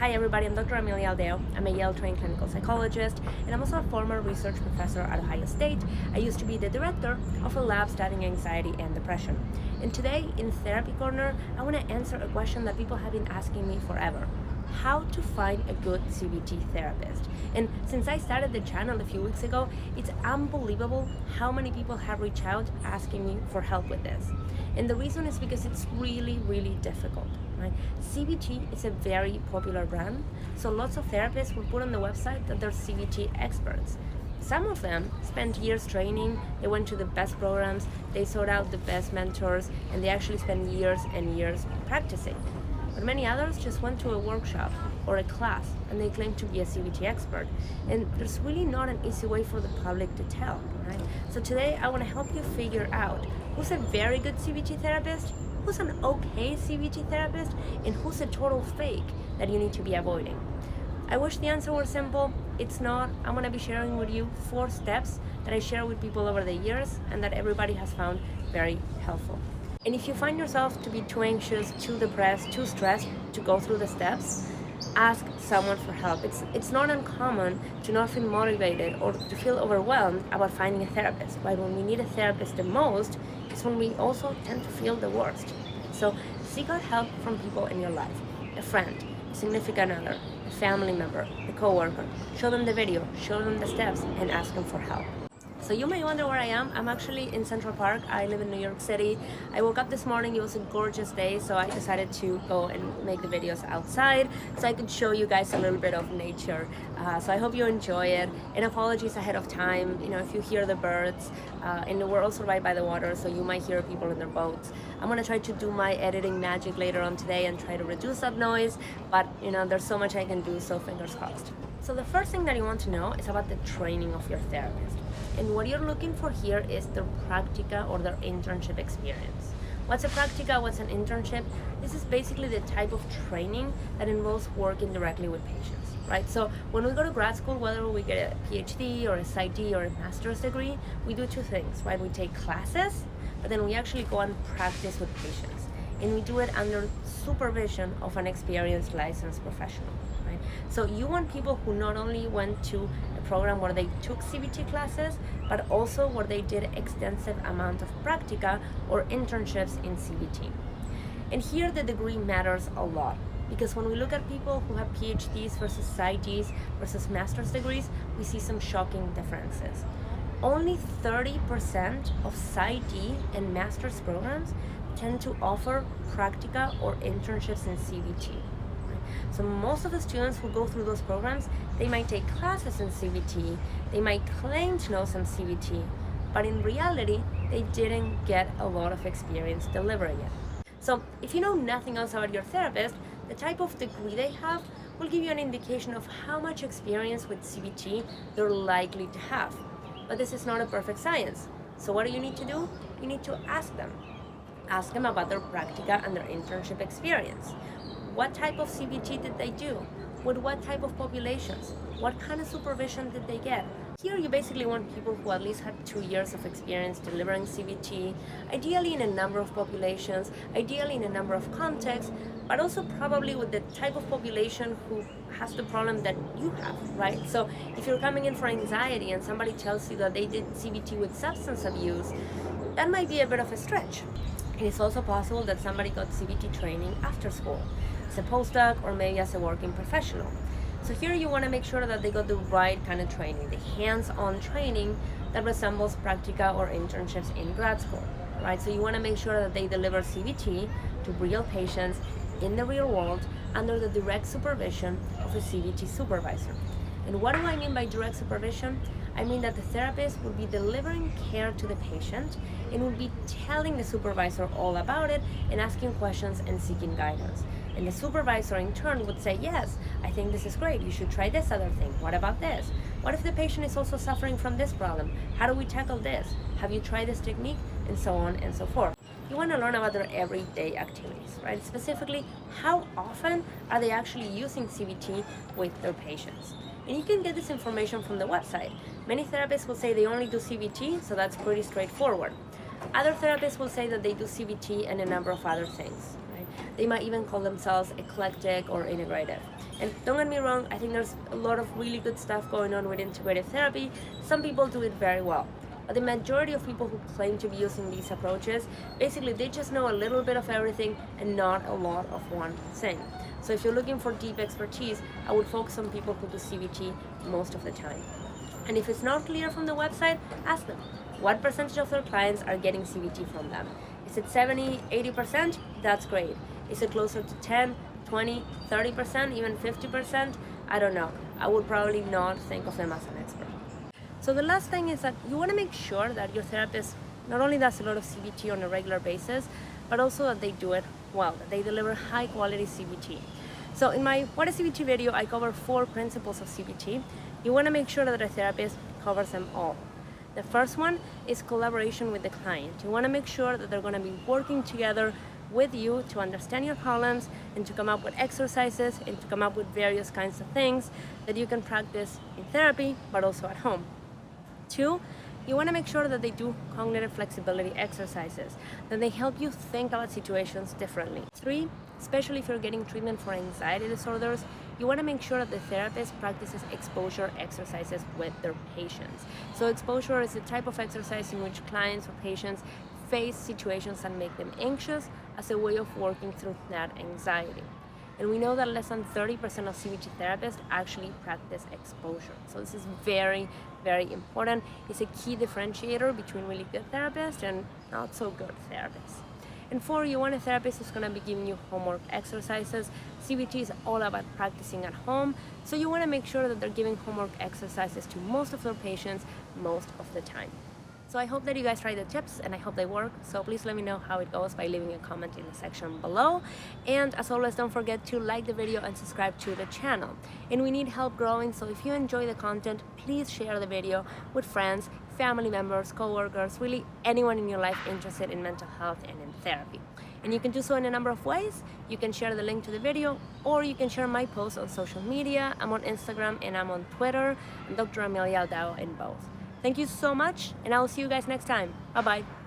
Hi everybody, I'm Dr. Amelia Aldeo. I'm a Yale-trained clinical psychologist, and I'm also a former research professor at Ohio State. I used to be the director of a lab studying anxiety and depression. And today, in Therapy Corner, I want to answer a question that people have been asking me forever. How to find a good CBT therapist. And since I started the channel a few weeks ago, it's unbelievable how many people have reached out asking me for help with this. And the reason is because it's really difficult, right? CBT is a very popular brand, so lots of therapists will put on the website that they're CBT experts. Some of them spent years training, they went to the best programs, they sought out the best mentors, and they actually spent years and years practicing. But many others just went to a workshop or a class and they claim to be a CBT expert. And there's really not an easy way for the public to tell, right? So today I want to help you figure out who's a very good CBT therapist, who's an okay CBT therapist, and who's a total fake that you need to be avoiding. I wish the answer were simple. It's not. I'm going to be sharing with you 4 steps that I share with people over the years and that everybody has found very helpful. And if you find yourself to be too anxious, too depressed, too stressed to go through the steps, ask someone for help. It's not uncommon to not feel motivated or to feel overwhelmed about finding a therapist. But when we need a therapist the most is when we also tend to feel the worst. So seek out help from people in your life. A friend, a significant other, a family member, a coworker. Show them the video, show them the steps, and ask them for help. So you may wonder where I am. I'm actually in Central Park. I live in New York City. I woke up this morning, it was a gorgeous day, so I decided to go and make the videos outside so I could show you guys a little bit of nature. So I hope you enjoy it, and apologies ahead of time, if you hear the birds, and we're also right by the water, so you might hear people in their boats. I'm gonna try to do my editing magic later on today and try to reduce that noise, but there's so much I can do, so fingers crossed. So the first thing that you want to know is about the training of your therapist. And what you're looking for here is their PRACTICA or their internship experience. What's a PRACTICA? What's an internship? This is basically the type of training that involves working directly with patients, right? So when we go to grad school, whether we get a PhD or a PsyD or a master's degree, we do 2 things, right? We take classes, but then we actually go and practice with patients. And we do it under supervision of an experienced licensed professional, right? So you want people who not only went to a program where they took CBT classes, but also where they did extensive amount of practica or internships in CBT. And here the degree matters a lot, because when we look at people who have PhDs versus PsyDs versus master's degrees, we see some shocking differences. Only 30% of PsyD and master's programs tend to offer practica or internships in CBT. So most of the students who go through those programs, they might take classes in CBT, they might claim to know some CBT, but in reality, they didn't get a lot of experience delivering it. So if you know nothing else about your therapist, the type of degree they have will give you an indication of how much experience with CBT they're likely to have. But this is not a perfect science. So what do you need to do? You need to ask them. Ask them about their practica and their internship experience. What type of CBT did they do? With what type of populations? What kind of supervision did they get? Here you basically want people who at least had 2 years of experience delivering CBT, ideally in a number of populations, ideally in a number of contexts, but also probably with the type of population who has the problem that you have, right? So if you're coming in for anxiety and somebody tells you that they did CBT with substance abuse, that might be a bit of a stretch. And it's also possible that somebody got CBT training after school, as a postdoc or maybe as a working professional. So here you want to make sure that they got the right kind of training, the hands-on training that resembles practica or internships in grad school, right? So you want to make sure that they deliver CBT to real patients in the real world under the direct supervision of a CBT supervisor. And what do I mean by direct supervision? I mean that the therapist will be delivering care to the patient and will be telling the supervisor all about it and asking questions and seeking guidance. And the supervisor in turn would say, yes, I think this is great, you should try this other thing. What about this? What if the patient is also suffering from this problem? How do we tackle this? Have you tried this technique? And so on and so forth. You want to learn about their everyday activities, right? Specifically, how often are they actually using CBT with their patients? And you can get this information from the website. Many therapists will say they only do CBT, so that's pretty straightforward. Other therapists will say that they do CBT and a number of other things. They might even call themselves eclectic or integrative. And don't get me wrong, I think there's a lot of really good stuff going on with integrative therapy. Some people do it very well. But the majority of people who claim to be using these approaches, basically they just know a little bit of everything and not a lot of one thing. So if you're looking for deep expertise, I would focus on people who do CBT most of the time. And if it's not clear from the website, ask them what percentage of their clients are getting CBT from them. Is it 70, 80%? That's great. Is it closer to 10, 20, 30%, even 50%? I don't know. I would probably not think of them as an expert. So the last thing is that you want to make sure that your therapist not only does a lot of CBT on a regular basis, but also that they do it well, that they deliver high quality CBT. So in my What is CBT video, I cover 4 principles of CBT. You want to make sure that a therapist covers them all. The first one is collaboration with the client. You want to make sure that they're going to be working together with you to understand your problems and to come up with exercises and to come up with various kinds of things that you can practice in therapy, but also at home. 2, you want to make sure that they do cognitive flexibility exercises, that they help you think about situations differently. 3, especially if you're getting treatment for anxiety disorders, you want to make sure that the therapist practices exposure exercises with their patients. So exposure is a type of exercise in which clients or patients face situations that make them anxious as a way of working through that anxiety. And we know that less than 30% of CBT therapists actually practice exposure. So this is very, very important. It's a key differentiator between really good therapists and not so good therapists. And 4, you want a therapist who's going to be giving you homework exercises. CBT is all about practicing at home, so you want to make sure that they're giving homework exercises to most of their patients most of the time. So I hope that you guys try the tips and I hope they work. So please let me know how it goes by leaving a comment in the section below. And as always, don't forget to like the video and subscribe to the channel. And we need help growing, so if you enjoy the content, please share the video with friends, family members, co-workers, really anyone in your life interested in mental health and in therapy. And you can do so in a number of ways. You can share the link to the video, or you can share my posts on social media. I'm on Instagram and I'm on Twitter. I'm Dr. Amelia Aldao in both. Thank you so much, and I will see you guys next time. Bye-bye.